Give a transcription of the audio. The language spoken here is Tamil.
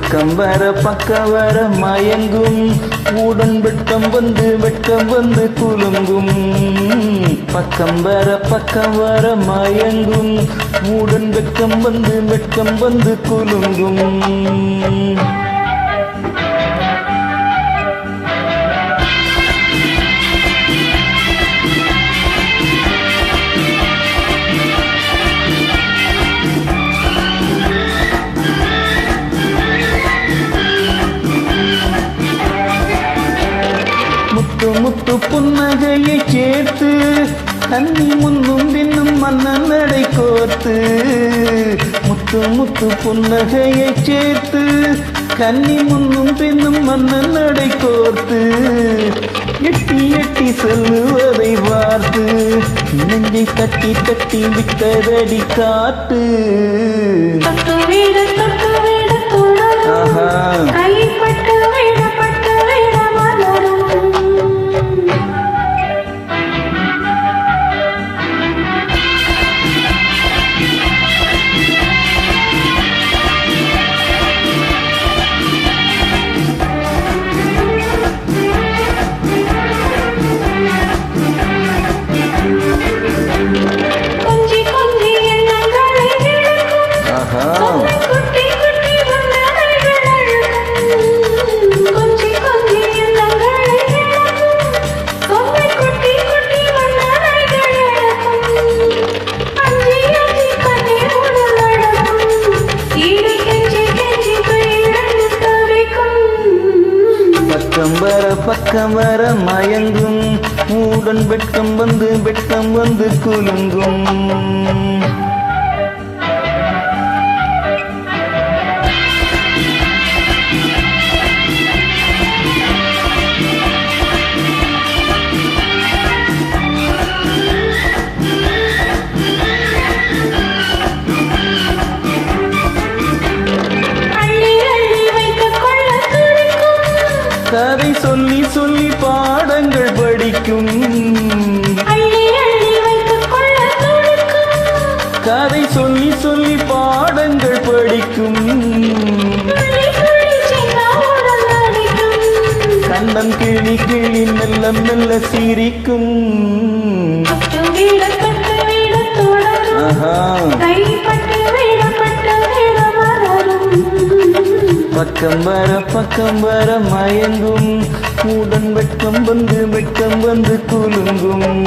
பக்கம் வர மயங்கும் உடன் வெட்கம் வந்து குலுங்கும். பக்கம் வர மயங்கும் உடன் வெட்கம் வந்து குலுங்கும். முத்து புன்னகையை சேர்த்து தண்ணி முன்னும் பின்னும் மன்னன் நடை கோர்த்து. முத்து புன்னகையை சேர்த்து கன்னி முன்னும் பின்னும் மன்னன் நடை கோர்த்து. எட்டி செல்லுவதை பார்த்து நெஞ்சை தட்டி விட்டதடி காட்டு. ஆஹா பக்கம் வர மயங்கும் உடன் வெட்கம் வந்து குலுங்கும். கதை சொல்லி பாடங்கள் படிக்கும். கதை சொல்லி பாடங்கள் படிக்கும். கண்ணன் கிளி மெல்ல சிரிக்கும். பக்கம் வர மயங்கும் உடன் வெட்கம் வந்து குலுங்கும்.